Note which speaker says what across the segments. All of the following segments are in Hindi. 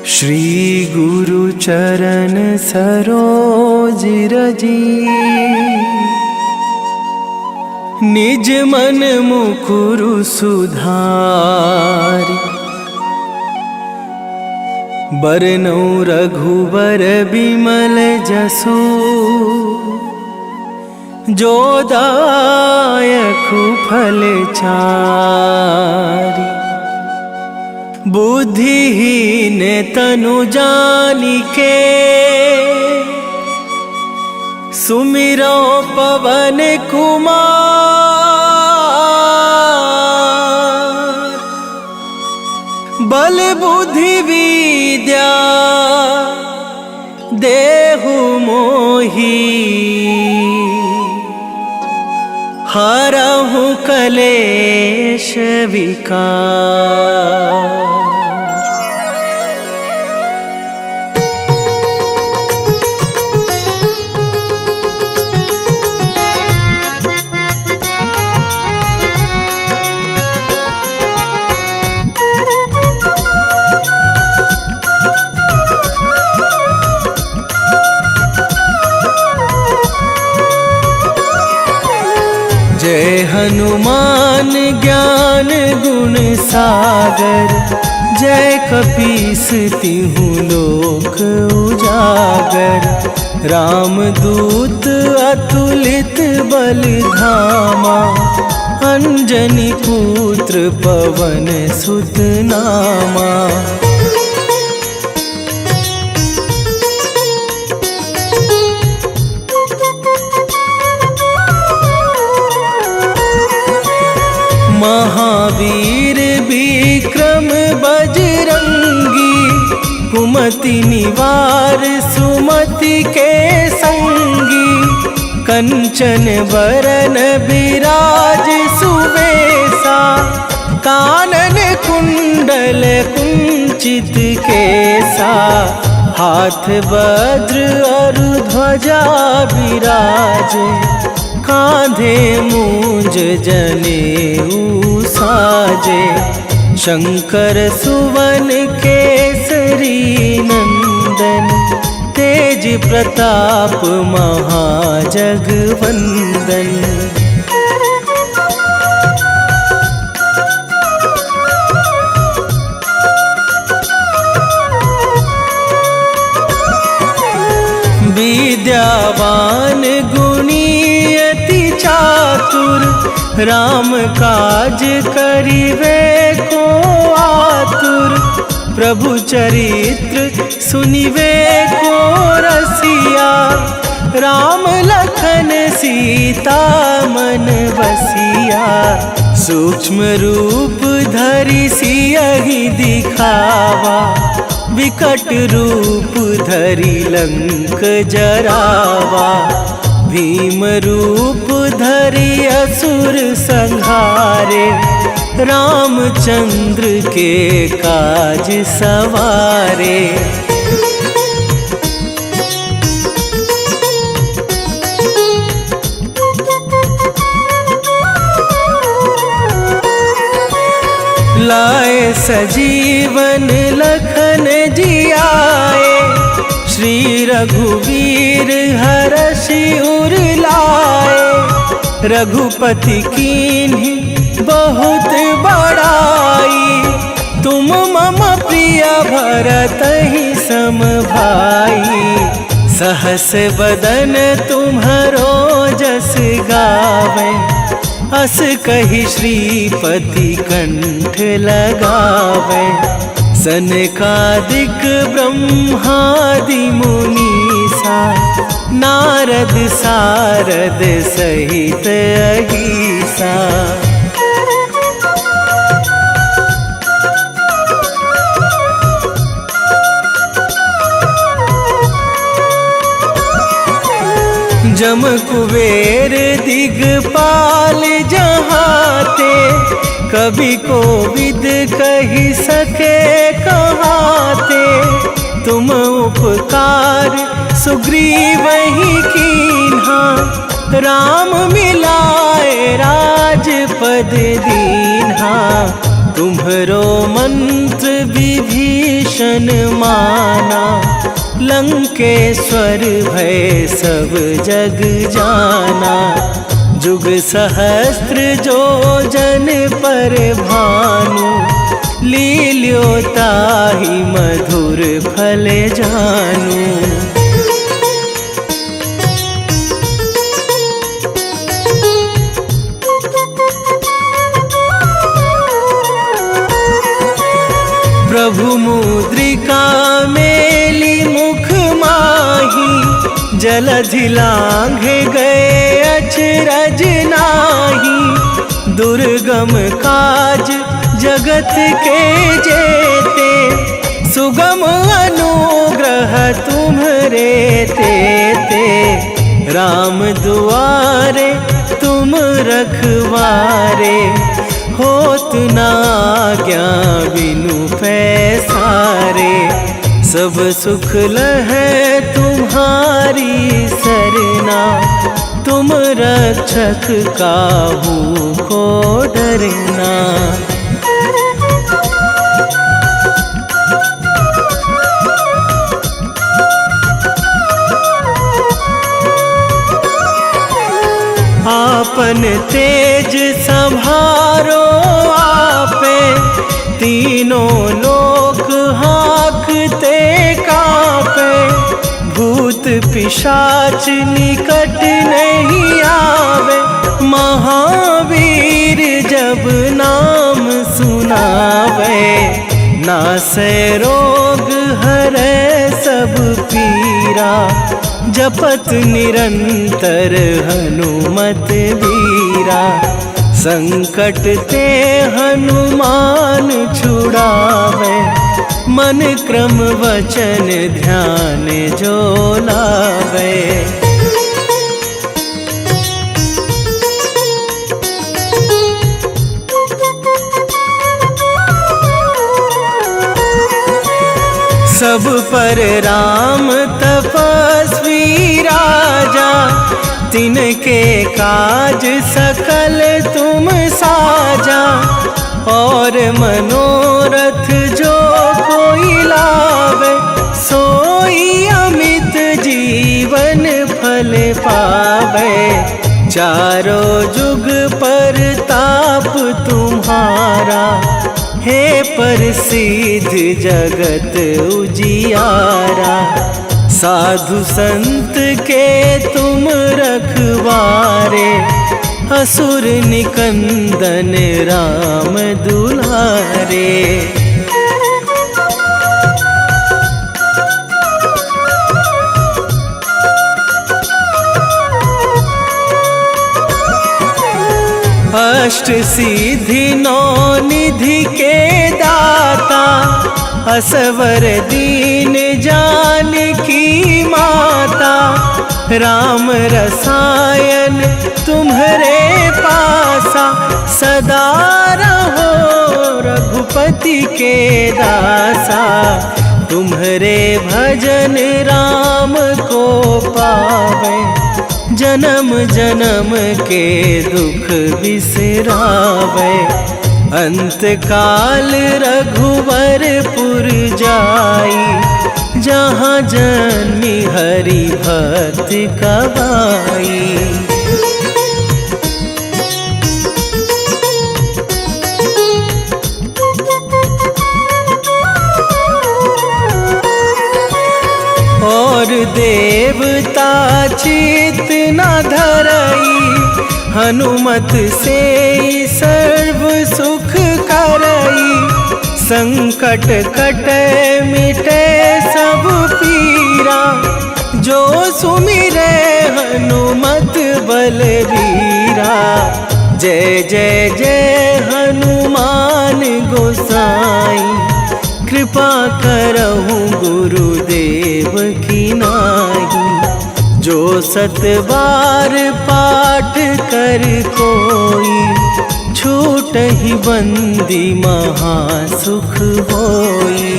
Speaker 1: श्री गुरु चरण सरोज रजी, निज मन मुकुरु सुधारि। बरनउँ रघुबर बिमल जसु, जो दायकु फल चारि। बुद्धिहीन तनु जानिके, सुमिरो पवन कुमार। बल बुद्धि विद्या देहु मोहि, हरहु कलेश विकार। जय हनुमान ज्ञान गुण सागर, जय कपीस तिहु लोक उजागर। रामदूत अतुलित बल धामा, अंजनी पुत्र पवन सुत नामा। महावीर विक्रम बजरंगी, कुमति निवार सुमति के संगी। कंचन बरन बिराज सुबेसा, कानन कुंडल कुंचित केसा। हाथ वज्र और ध्वजा विराजे, कांधे मूंज जनेऊ साजे। शंकर सुवन केसरी नंदन, तेज प्रताप महाजगवंदन। विद्यावान गुणी अति चातुर, राम काज करिवे को आतुर। प्रभु चरित्र सुनिवे को रसिया, राम लखन सीता मन बसिया। सूक्ष्म रूप धरि सियहि दिखावा, विकट रूप धरि लंक जरावा। भीम रूप धरि असुर संहारे, रामचंद्र के काज सवारे। लाए सजीवन लखन जियाए, श्री रघुवीर हरषि उर लाए। रघुपति कीन्ही बहुत बड़ाई, तुम मम प्रिय भरतहि सम भाई। सहस बदन तुम्हरो जस गावे, अस कहि श्रीपति कंठ लगावे। सनकादिक ब्रह्मादि मुनीसा, नारद सारद सहित अहिसा। जम कुबेर दिगपाल जहाते, कभी कोविद कहि सके कहाते। तुम उपकार सुग्रीवहि कीन्हा, राम मिलाए राजपद दीन्हा। तुम्हरो मंत्र विभीषण माना, लंकेश्वर भय सब जग जाना। जुग सहस्त्र जो जन पर भानु, लील्यो ताहि मधुर फल जानू। प्रभु मुद्रिका मेली मुख माही, जलधि लांघे गए अचरज नाही। दुर्गम काज जगत के जेते, सुगम अनुग्रह तुम्हरे तेते। राम दुआरे तुम रखवारे, होत न आज्ञा बिनु पैसारे। सब सुख लहै तुम्हारी सरना, तुम रक्षक काहू को डरना। आपन तेज संभारो आपे, तीनों लोक हाँकते कांपे। भूत पिशाच निकट नहीं आवे, महावीर जब नाम सुनावे। नासै रोग हरै सब पीरा, जपत निरंतर हनुमत वीरा। संकट ते हनुमान छुड़ावे, मन क्रम वचन ध्यान जो लावे। सब पर राम तपस्वी राजा, तिनके काज सकल तुम साजा। और मनोरथ जो कोई लावे, सोई अमित जीवन फल पावे। चारों जुग पर ताप तुम्हारा, हे प्रसिद्ध जगत उजियारा। साधु संत के तुम रखवारे, असुर निकंदन राम दुलारे। अष्ट सिद्धि नौ निधि के दाता, असवर दीन जानकी माता। राम रसायन तुम्हरे पासा, सदा रहो रघुपति के दासा। तुम्हरे भजन राम को पावे, जन्म जन्म के दुख बिसरावे। अंत काल रघुवरपुर जाई, जहाँ जन्मी हरि भक्त कहाई। और देवता चित न धरई, हनुमत से सर्व सुख करई। संकट कटे मिटे सब पीरा, जो सुमिरे हनुमत बलबीरा। जय जय जय हनुमान गोसाई, कृपा करहु गुरुदेव की नाई। जो सत बार पाठ कर कोई, छूटहि बंदी महासुख होई।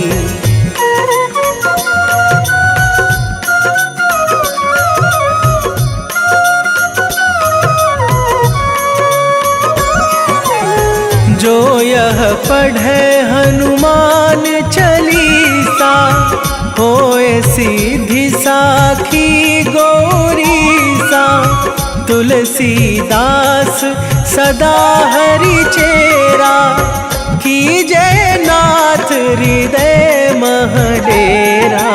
Speaker 1: जो यह पढ़ हनुमान चालीसा, होए सीधी साखी गौरीसा। तुलसीदास सदा हरि चेरा, कीजे नाथ हृदय मह डेरा।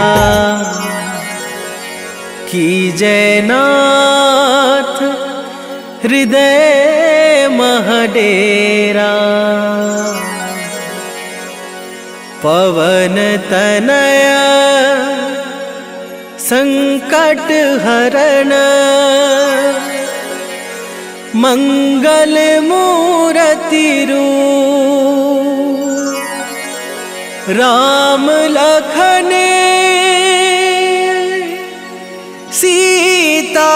Speaker 1: कीजे नाथ हृदय मह डेरा। पवन तनय संकट हरण, मंगल मूरति रूप। राम लखन सीता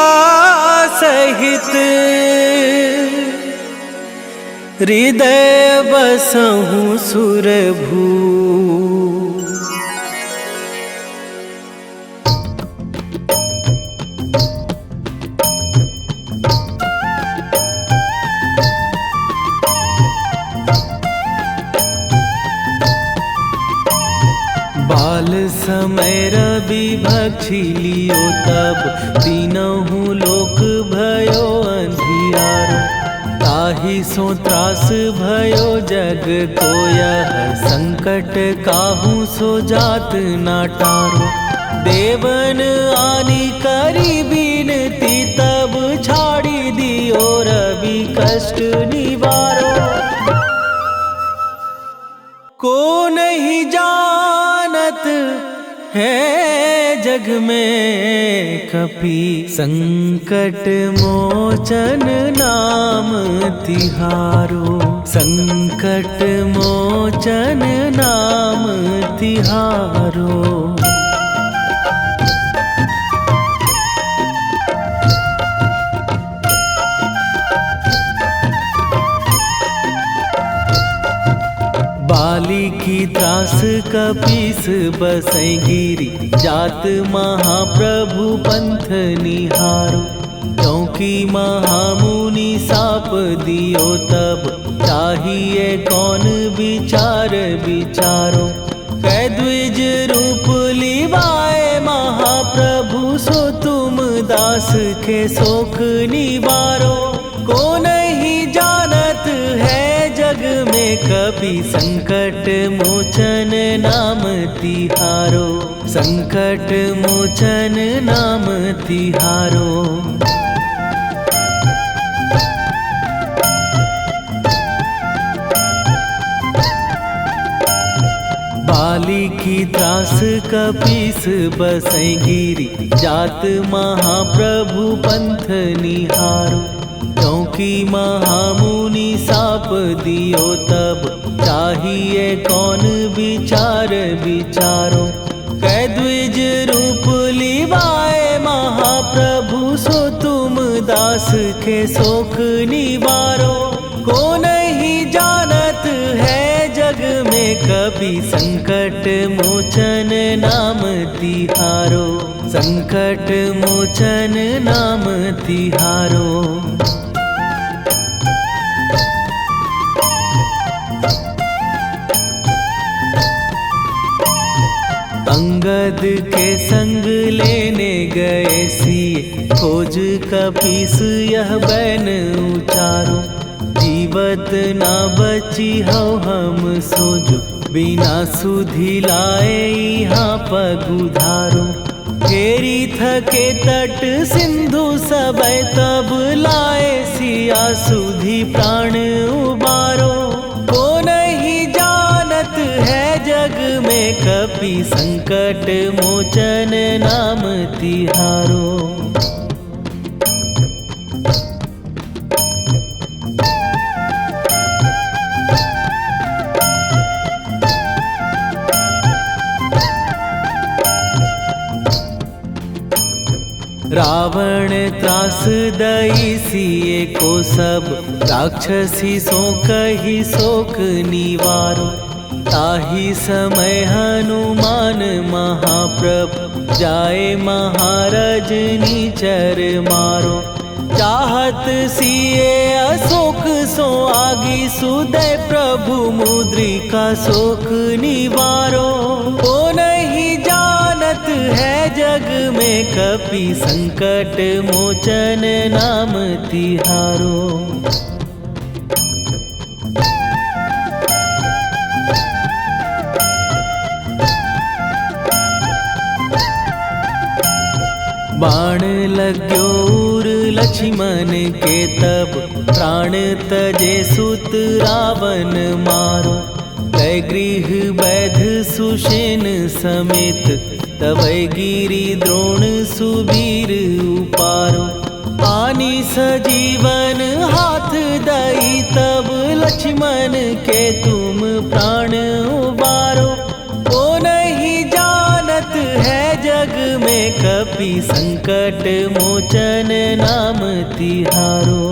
Speaker 1: सहित, हृदय बसहु सुरभू। बाल समय रवि भक्षी लियो तब, तीनहु लोक भयो अंधियारो। ताहि सो त्रास भयो जग को यह, संकट काहू सो जात ना टारो। देवन आनी करी बिनती, तब छाड़ी दियो रवि कष्ट निवारो। को नहीं जानत है जग में कपि, संकट मोचन नाम तिहारो। संकट मोचन नाम तिहारो। बाली की त्रास कपीस बसै गिरी, जात महाप्रभु पंथ निहारो। क्योंकि महामुनि साप दियो तब, चाहिए कौन विचार विचारो। कै द्विज रूप लिवाए महाप्रभु, सो तुम दास के शोक निवारो। को नहीं जानत है जग में कपि, संकट मोचन नाम तिहारो। संकट मोचन नाम तिहारो। बाली की त्रास कपीस बसै गिरी, जात महाप्रभु पंथ निहारो। क्योंकि महामुनि साप दियो तब, चाहिए कौन विचार विचारो। कै द्विज रूप लिवाए महाप्रभु, सो तुम दास के शोक निवारो। को नहीं जानत है जग में कपि, संकट मोचन नाम तिहारो। संकट मोचन नाम तिहारो। अंगद के संग लेने गए सिए, खोज कपीस यह बैन उचारो। जीवत ना बची हो हम सोजो, बिना सुधि लाए यहाँ पगुधारो। फेरी थके तट सिंधु सबे, तब लाए सिया सुधि प्राण उबारो। को नहीं जानत है जग में कपि, संकट मोचन नाम तिहारो। रावण त्रास दई सिए को सब, राक्षसी सो कही शोक निवारो। ताहि समय हनुमान महाप्रभु, जाए महाराज निचर मारो। चाहत सिए अशोक सो आगी सुदय प्रभु मुद्रिका शोक निवारो। ओ नहीं जानत है जग में कपि संकट मोचन नाम तिहारो। बाण लग्यो उर लक्ष्मण के तब प्राण तजे सुत रावण मारो। कै गृह वैध सुषेण समेत तवै गिरि द्रोण सुबीर उपारो। आनी सजीवन हाथ दई तब लक्ष्मण के तुम प्राण उबारो। ओ नहीं जानत है जग में कपि संकट मोचन नाम तिहारो।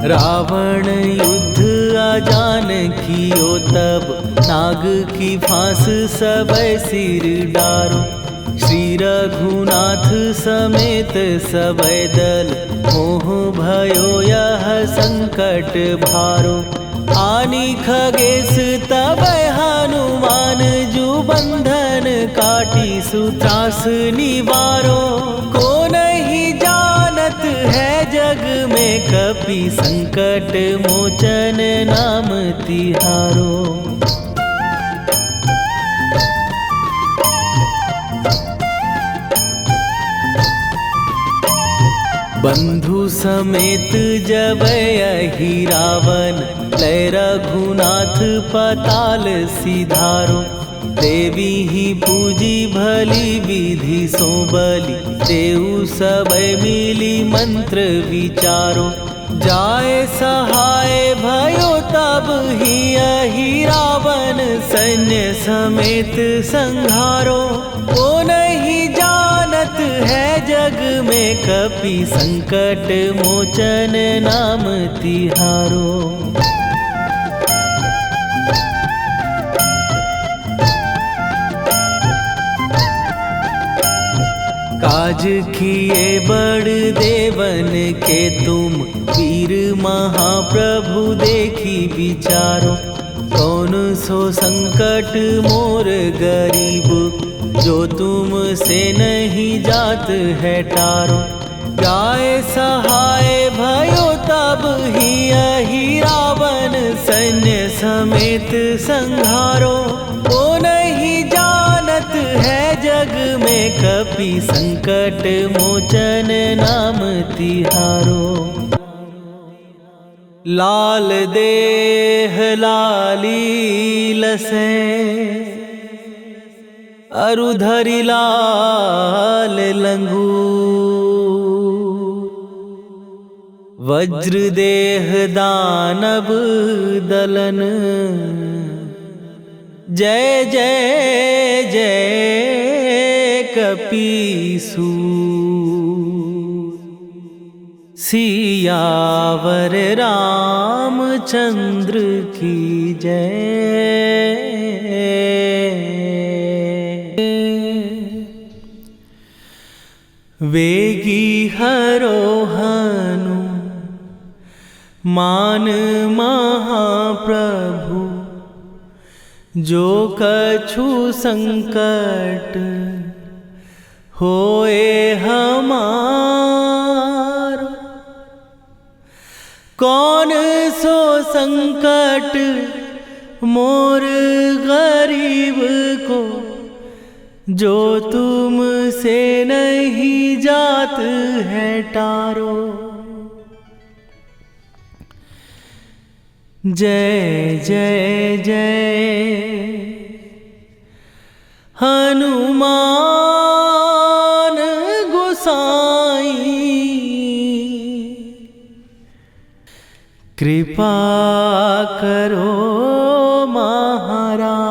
Speaker 1: रावण युद्ध आजान कियो तब नाग की फांस सबै सिर डारो। श्री रघुनाथ समेत सबै दल मोह भयो यह संकट भारो। आनी खगेश तबै हनुमान जु बंधन काटी सुत्रास निवारो। को नहीं जानत है जग में कपि संकट मोचन नाम तिहारो। बंधु समेत जबै अहि रावण लय रघुनाथ पताल सिधारो। देवी ही पूजी भली विधि सो बलि देऊ सबै मिली मंत्र विचारो। जाय सहाय भयो तब ही अहि रावण सैन्य समेत संहारो। ओ नहीं जानत है जग में कपि संकट मोचन नाम तिहारो। काज किए बड़ देवन के तुम वीर महाप्रभु देखी विचारो। कौन सो संकट मोर गरीब जो तुम से नहीं जात है टारो। जाय सहाय भयो तब ही अहि रावण सैन्य समेत संहारो। ओ नहीं जानत है जग में कपि संकट मोचन नाम तिहारो। लाल देह लाली लसे अरुधरि लाल लंगूर। वज्र देह दानव दलन जय जय जय कपीसूर। सियावर रामचंद्र की जय। वेगी हरोहनु मान महाप्रभु जो कछु संकट होए हमार। कौन सो संकट मोर गरीब को जो तुम से नहीं जात है टारो। जय जय जय हनुमान गोसाई। कृपा करो महाराज।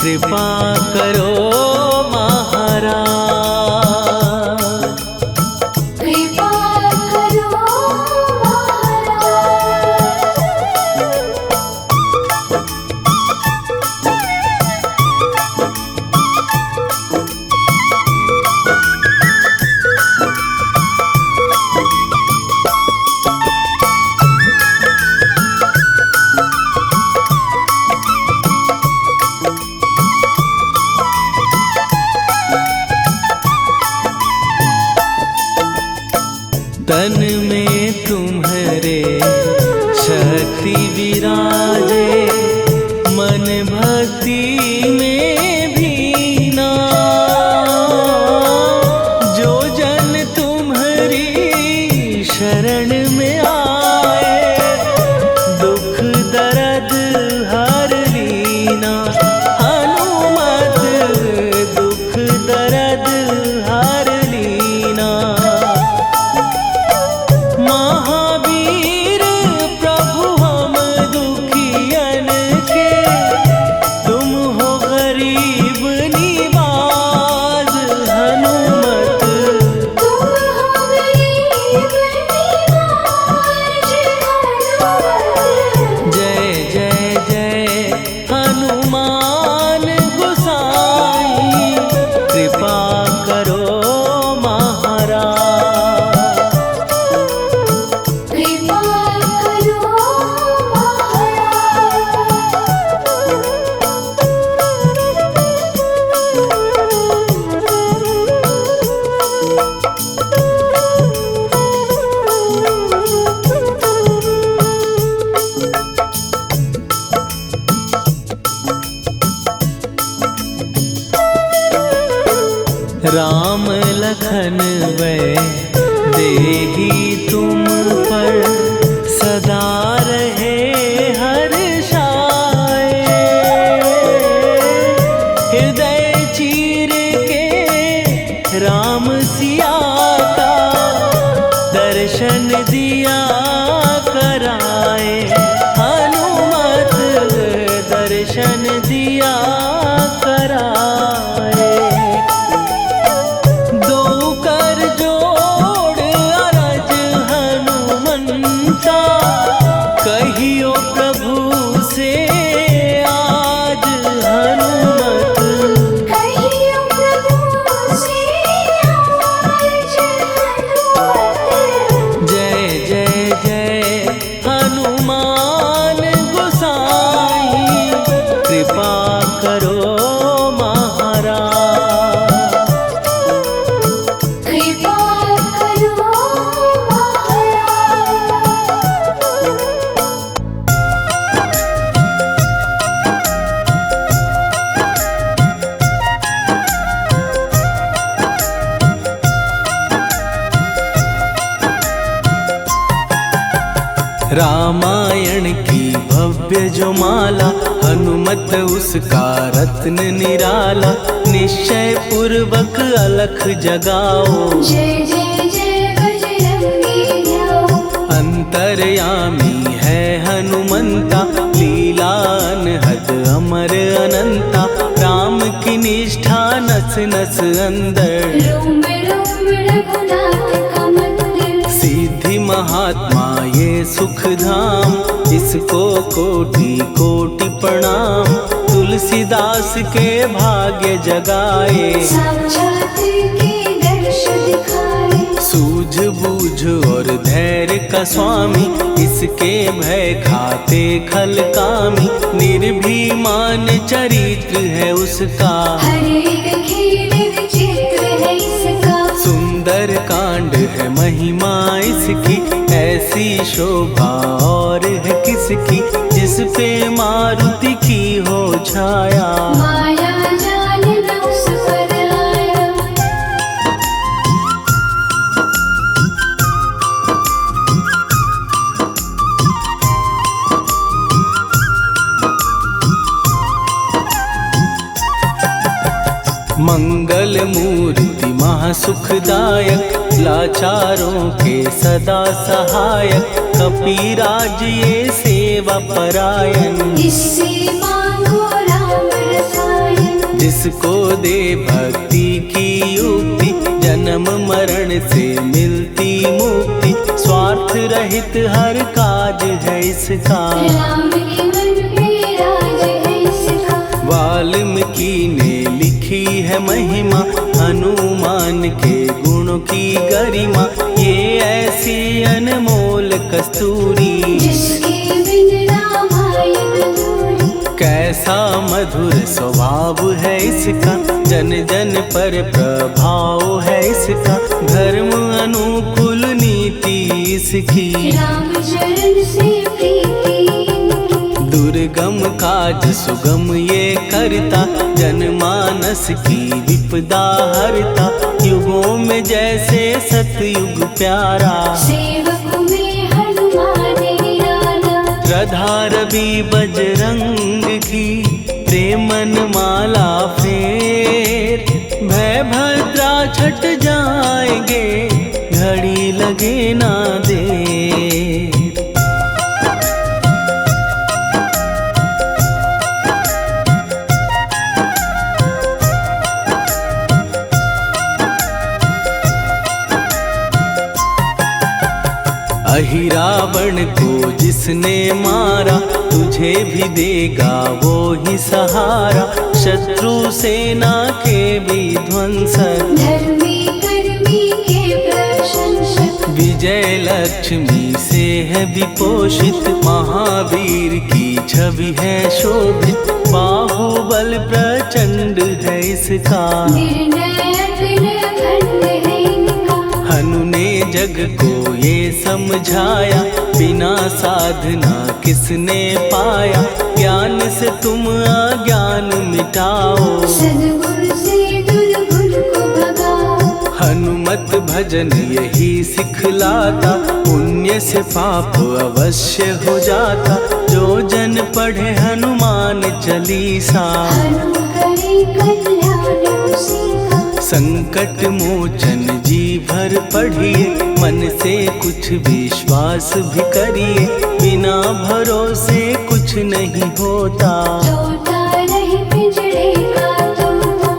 Speaker 1: कृपा करो महाराज।
Speaker 2: कृपा करो
Speaker 1: तन में तुम्हारे शक्ति विराजे, मन भक्ति में भीना। जो जन तुम्हारी शरण में आए, दुख दर्द हर लीना। हनुमत दुख दर्द हर लीना। महावीर प्रभु हम दुखियन के, तुम हो गरीब निवाज। हनुमत
Speaker 2: तुम हो गरीब निवाज।
Speaker 1: जय जय जय हनुमान गोसाई, कृपा करो महाराज।
Speaker 2: कृपा करो
Speaker 1: राम लखन वै देही तुम पर, सदा रहे हर्षाए। हृदय चीर के राम सिया का, दर्शन दिया कराए। हनुमत दर्शन दिया कराए। दो कर जोड़ अरज हनुमंता, कहियो प्रभु से आज। हनुमत
Speaker 2: कहियो प्रभु से आज। हनुमत
Speaker 1: जय जय जय हनुमान गोसाई, कृपा करो महाराज।
Speaker 2: कृपा करो
Speaker 1: रामायण की भव्य जो माला, हनुमत उसका रत्न निराला। निश्चय पूर्वक अलख जगाओ,
Speaker 2: जय जय जय बजरंगी जाओ।
Speaker 1: अंतर्यामी है हनुमंता, लीला अनहद अमर अनंता। राम की निष्ठा नस नस अंदर,
Speaker 2: रोम रोम रघुनाथ का मंदिर।
Speaker 1: सिद्धि महात्मा ये सुख धाम, इसको कोटि कोटि प्रणाम। तुलसीदास के भाग्य जगाए,
Speaker 2: साक्षात के दर्श दिखाए।
Speaker 1: सूझ बूझ और धैर्य का स्वामी, इसके भय खाते खल कामी। निर्भीमान चरित्र है उसका,
Speaker 2: हर एक खेल विचित्र है इसका।
Speaker 1: सुंदर कांड है महिमा इसकी, ऐसी शोभा और है किसकी। जिस पे मारुति की हो छाया,
Speaker 2: माया जाल न उस पर आया।
Speaker 1: मंगल मूर्ति महासुखदायक, लाचारों के सदा सहायक। कपीराज ये सेवा परायण,
Speaker 2: इससे मांगो राम रसायन।
Speaker 1: जिसको दे भक्ति की युक्ति, जन्म मरण से मिलती मुक्ति। स्वार्थ रहित हर काज है इसका,
Speaker 2: राम के मन पे राज है इसका।
Speaker 1: वाल्मीकि ने लिखी है महिमा, हनुमान के गुणों की गरिमा। ये ऐसी अनमोल कस्तूरी,
Speaker 2: जिसके बिन रामायण अधूरी।
Speaker 1: कैसा मधुर स्वभाव है इसका, जन जन पर प्रभाव है इसका। धर्म अनुकूल नीति इसकी,
Speaker 2: राम चरण से प्रीति इनकी।
Speaker 1: दुर्गम काज सुगम ये करता, जनमानस की विपदा हरता। युगों में जैसे सतयुग प्यारा,
Speaker 2: सेवक में हनुमान निराला।
Speaker 1: श्रद्धा रवि बजरंग की, प्रेमन माला फेर। भय भद्रा छट जाएंगे, घड़ी लगे ना देर। अहि रावण को जिसने मारा, तुझे भी देगा वो ही सहारा। शत्रु सेना के विध्वंसक,
Speaker 2: धर्मी कर्मी के प्रशंसक।
Speaker 1: विजय लक्ष्मी से है विपोषित, महावीर की छवि है शोभित। बाहुबल प्रचंड है इसका,
Speaker 2: निर्णय अखंड है इनका।
Speaker 1: हनु ने जग को ये समझाया, बिना साधना किसने पाया। ज्ञान से तुम अज्ञान मिटाओ,
Speaker 2: सद्गुण से दुर्गुण को भगाओ।
Speaker 1: हनुमत भजन यही सिखलाता, पुण्य से पाप अवश्य हो जाता। जो जन पढ़े हनुमान चालीसा,
Speaker 2: हनु करे कल्याण उसी का।
Speaker 1: संकट मोचन जी भर पढ़िए, मन से कुछ विश्वास भी करिए। बिना भरोसे कुछ नहीं होता,
Speaker 2: तोता रहे पिंजड़े का तोता।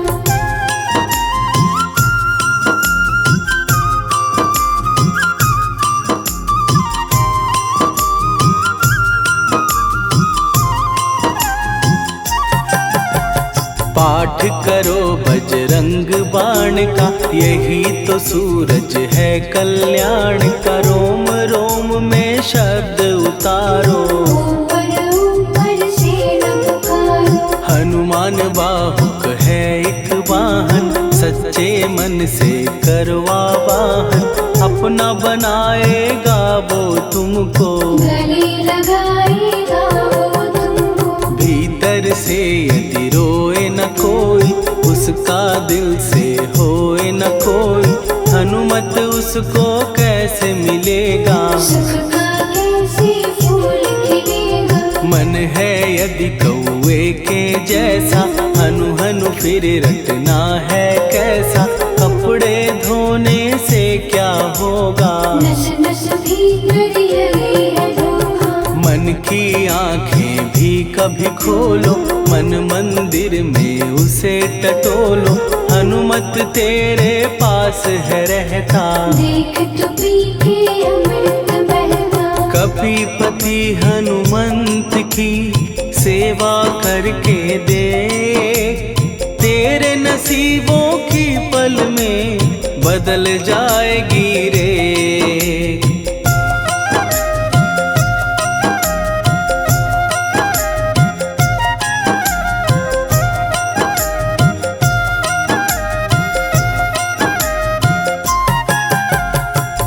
Speaker 1: पाठ करो बजरंग बाण का, यही तो सूरज है कल्याण का। रोम रोम में शब्द उतारो,
Speaker 2: ऊपर ऊपर से न पुकारो।
Speaker 1: हनुमान बाहुक है एक वाहन, सच्चे मन से करवा वाहन। अपना बनाएगा वो तुमको,
Speaker 2: गले लगाएगा वो तुमको।
Speaker 1: भीतर से यदि रोए न कोई, उसका दिल से होए न कोई। हनुमत उसको कैसे मिलेगा,
Speaker 2: सुख का कैसे फूल खिलेगा।
Speaker 1: मन है यदि कौवे के जैसा, हनु हनु फिर रटना है कैसा। कपड़े धोने से क्या होगा,
Speaker 2: नस नस भीतर यही है धोखा।
Speaker 1: मन की आंखें भी कभी खोलो, मन मंदिर में उसे टटोलो। हनुमत तेरे पास है रहता,
Speaker 2: देख तो पी के अमृत बहता।
Speaker 1: कपीपति हनुमंत की सेवा करके देख। तेरे नसीबों की पल में बदल जाएगी रे।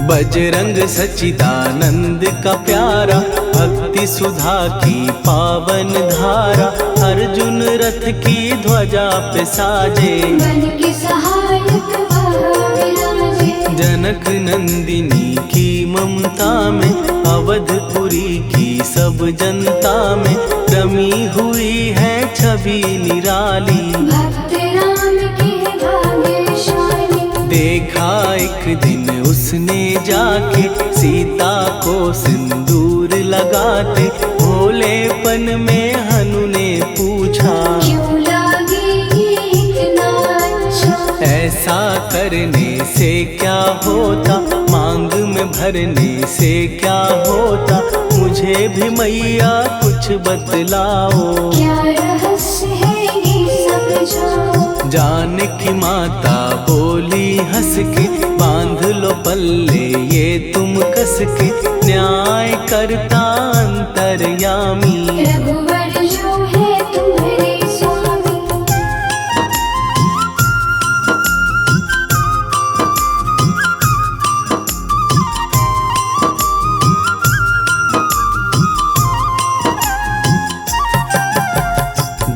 Speaker 1: बजरंग सच्चिदानंद का प्यारा, भक्ति सुधा की पावन धारा। अर्जुन रथ की ध्वजा पे साजे,
Speaker 2: बन के सहायक वह विराजे।
Speaker 1: जनक नंदिनी की ममता में, अवधपुरी की सब जनता में। रमी हुई है छवि निराली,
Speaker 2: भक्त राम के भाग्यशाली।
Speaker 1: देखा एक दिन उसने जाके, सीता को सिंदूर लगाते। भोलेपन में हनु ने पूछा,
Speaker 2: क्यों लागे ये
Speaker 1: ऐसा करने से क्या होता, मांग में भरने से क्या होता, मुझे भी मैया कुछ बतलाओ।
Speaker 2: क्या रहस्य है ये समझाओ।
Speaker 1: जानकी माता बोली हंस के, बांध लो पल्ले ये तुम कस के, न्याय करता अंतर्यामी।
Speaker 2: रघुवर जो है तुम्हारे स्वामी।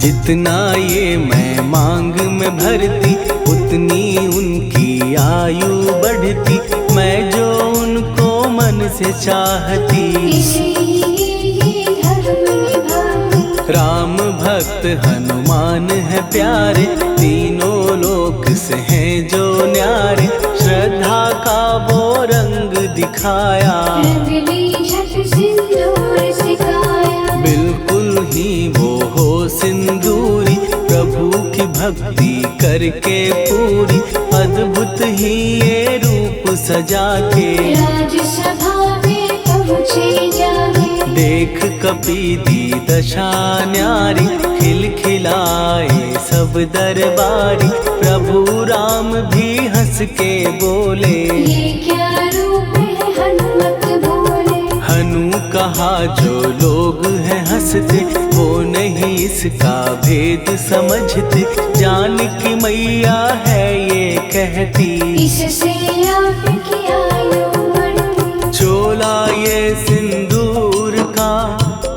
Speaker 1: जितना ये मैं मांग में भरती, उतनी उनकी आयु बढ़ती, मैं जो उनको मन से चाहती।
Speaker 2: इसीलिए धर्म निभाती।
Speaker 1: राम भक्त हनुमान है प्यारे, तीनों लोक से हैं जो न्यारे, श्रद्धा का वो रंग दिखाया।
Speaker 2: रंग ली झट सिंदूर सिखाया।
Speaker 1: बिल्कुल ही वो हो सिंदूरी, प्रभु की भक्ति करके पूरी, अद्भुत ही ये रूप सजा के।
Speaker 2: राजसभा में पहुँचे जाके।
Speaker 1: देख कपीदी दशा न्यारी, खिलखिलाए सब दरबारी, प्रभु राम भी हंस के बोले।
Speaker 2: ये क्या रूप है हनुमत बोले।
Speaker 1: हनु कहा जो लोग हैं हंसते, वो नहीं इसका भेद समझते, जानकी मैया है ये कहती।
Speaker 2: इससे आपकी आयु बढ़ती।
Speaker 1: चोला ये सिंदूर का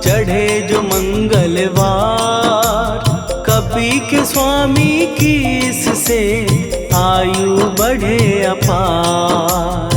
Speaker 1: चढ़े जो मंगलवार, कपी के स्वामी की इससे आयु बढ़े अपार।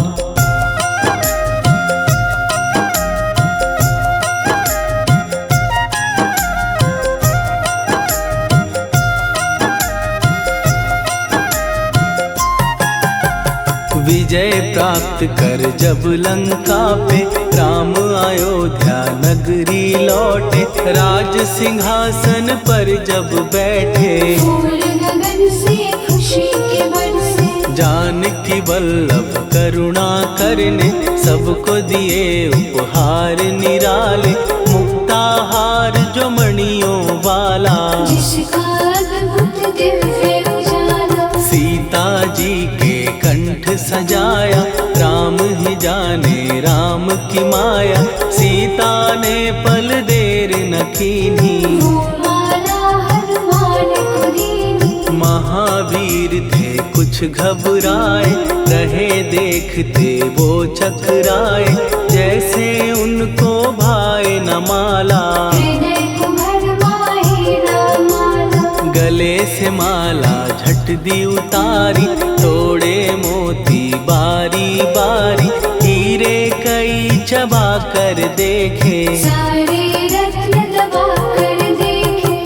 Speaker 1: विजय प्राप्त कर जब लंका पे, राम अयोध्या नगरी लौटे, राज सिंहासन पर जब बैठे।
Speaker 2: फूल गगन से खुशी के बरसे।
Speaker 1: जानकी वल्लभ करुणा करने, सबको दिए उपहार निराले, मुक्ताहार जो मणियों वाला।
Speaker 2: जिसका अद्भुत दिव्य उजाला।
Speaker 1: सीता जी के कंठ सजाया, राम ही जाने राम की माया, सीता ने पल देर न कीन्ही।
Speaker 2: वो माला हनुमान को दीनी।
Speaker 1: महावीर थे कुछ घबराए, रहे देखते वो चकराए, जैसे उनको भाए न माला।
Speaker 2: हृदय को भरमाए राम माला।
Speaker 1: गले से माला झट दी उतारी, तोड़े मोती बारी बारी, हीरे कई चबा कर देखे।
Speaker 2: सारे रत्न दबा कर देखे।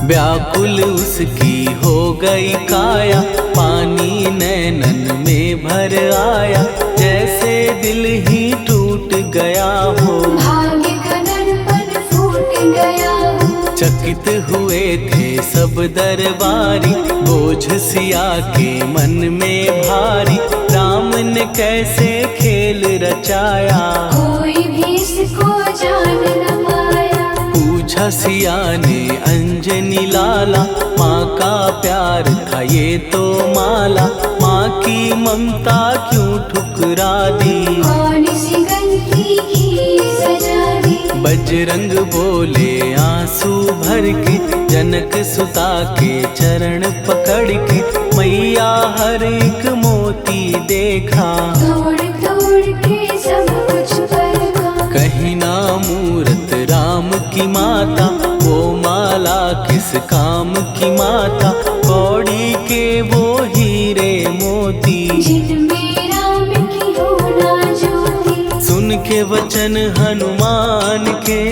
Speaker 1: व्याकुल उसकी हो गई काया, पानी नैनन में भर आया, जैसे दिल ही टूट गया हो।
Speaker 2: भाग्य का दर्पण फूट गया हो।
Speaker 1: चकित हुए थे सब दरबारी, बोझ सिया के मन में भारी, राम ने कैसे खेल रचाया।
Speaker 2: कोई भी इसको जान न पाया।
Speaker 1: पूछा सिया ने अंजनी लाला, माँ का प्यार था ये तो माला, माँ की ममता क्यों ठुकरा दी।
Speaker 2: कौन सी गलती की सजा दी।
Speaker 1: बजरंग बोले आंसू भर के, जनक सुता के चरण पकड़ के, मैया हर एक मोती देखा।
Speaker 2: तोड़ तोड़ के सब कुछ परखा।
Speaker 1: कहीं ना मूरत राम की माता, वो माला किस काम की माता, कौड़ी के वो हीरे मोती।
Speaker 2: जिनमें राम की होना ज्योति।
Speaker 1: सुन के वचन हनुमान के,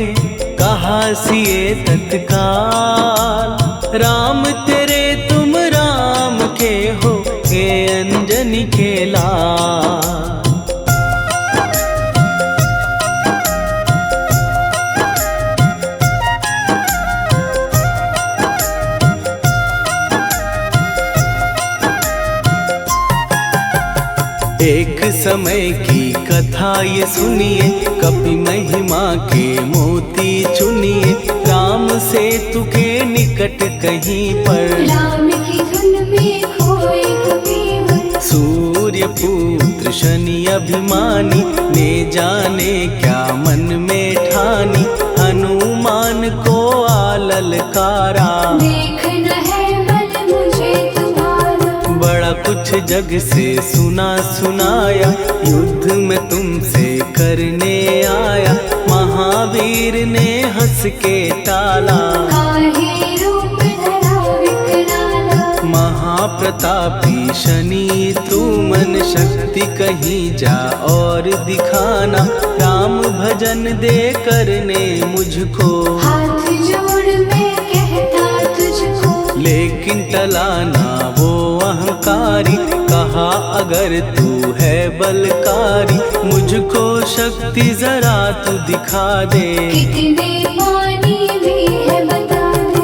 Speaker 1: कहा सिए तत्काल, राम तेरे तुम राम के हो, हे अंजनी के लाल। एक समय की कथा ये सुनिए, कपि महिमा के मोती चुनिए। राम सेतु के निकट कहीं पर
Speaker 2: राम की धुन में खोए कबीर।
Speaker 1: सूर्य पुत्र शनि अभिमानी, ने जाने क्या मन में ठानी। हनुमान को ललकारा,
Speaker 2: देखना है बल मुझे तुम्हारा।
Speaker 1: बड़ा कुछ जग से सुना सुनाया, युद्ध में तुमसे करने आया। महावीर ने हंस के टाला,
Speaker 2: काहे रूप धरा विकराला।
Speaker 1: महाप्रतापी शनि तू मन शक्ति कहीं जा और दिखाना। राम भजन दे करने मुझको,
Speaker 2: हाथ जोड़ मैं कहता तुझको।
Speaker 1: लेकिन टला ना वो अहंकारी। कहा अगर तू है बलकारी, मुझको शक्ति जरा तू दिखा दे।
Speaker 2: कितने पानी भी है बता दे।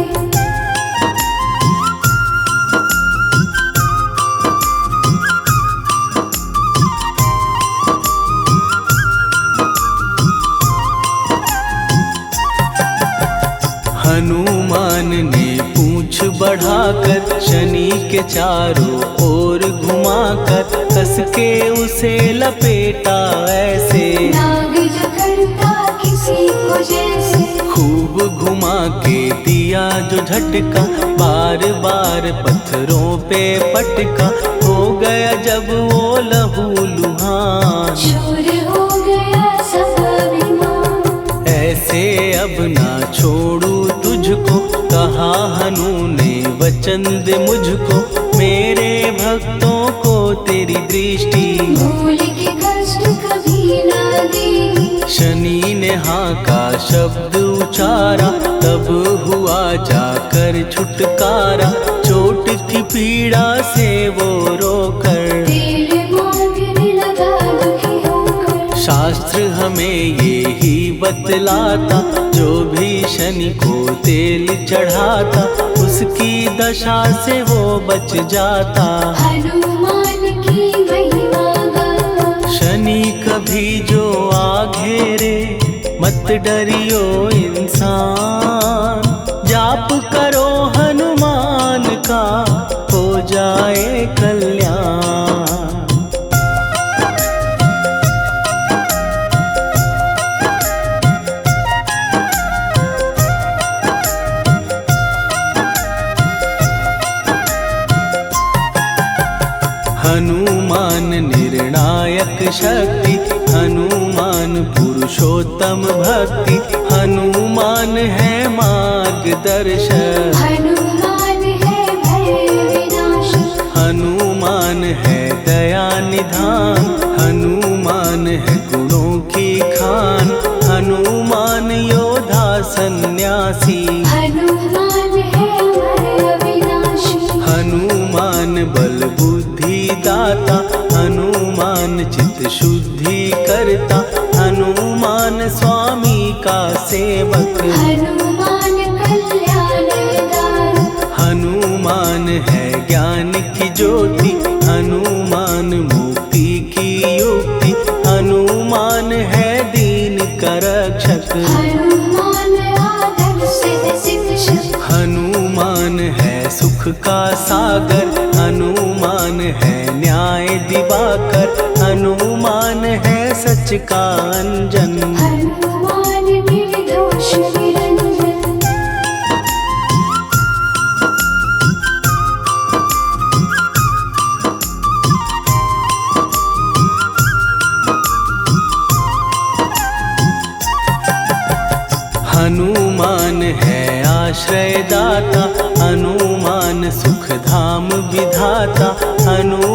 Speaker 1: हनुमान ने पूंछ बढ़ाकर, शनि के चारों ओर घुमाकर। कस के उसे लपेटा ऐसे,
Speaker 2: नाग जो करता किसी को जैसे।
Speaker 1: खूब घुमा के दिया जो झटका, बार बार पत्थरों पे पटका। हो गया जब वो लहू लुहान,
Speaker 2: चूर हो गया सब अभिमान।
Speaker 1: ऐसे अब ना छोड़ू तुझको। कहा हनु ने वचन दे मुझको, मेरे भक्तों को तेरी दृष्टि।
Speaker 2: भूल के कष्ट कभी ना देगी।
Speaker 1: शनि ने हाँ का शब्द उचारा, तब हुआ जाकर छुटकारा। चोट की पीड़ा से वो रोकर,
Speaker 2: तेल मांगने लगा दुखी होकर।
Speaker 1: शास्त्र हमें ये ही बतलाता, जो भी शनि को तेल चढ़ाता। उसकी दशा से वो बच जाता।
Speaker 2: हनुमान की महिमा गाता।
Speaker 1: शनि कभी जो आ घेरे, मत डरियो इंसान। जाप करो हनुमान का, हो जाए कल्याण। हनुमान निर्णायक शक्ति, हनुमान पुरुषोत्तम भक्ति। हनुमान है मार्गदर्शक,
Speaker 2: हनुमान है भय विनाशक।
Speaker 1: हनुमान है दया निधान। हनुमान है गुणों की खान, हनुमान योद्धा सन्यासी।
Speaker 2: हनुमान है भय विनाशी।
Speaker 1: हनुमान बल बुद्धि दाता, हनुमान चित्त शुद्धि करता। हनुमान स्वामी का सेवक,
Speaker 2: हनुमान कल्याणदाता।
Speaker 1: हनुमान है ज्ञान की ज्योति। हनुमान मुक्ति की युक्ति, हनुमान है दीन का रक्षक।
Speaker 2: हनुमान आदर्श शिक्षक।
Speaker 1: हनुमान है सुख का सागर, हनुमान है न्याय दिवाकर। हनुमान है सच का अंजन,
Speaker 2: हनुमान निर्दोष निरंजन।
Speaker 1: हनुमान है आश्रय दाता।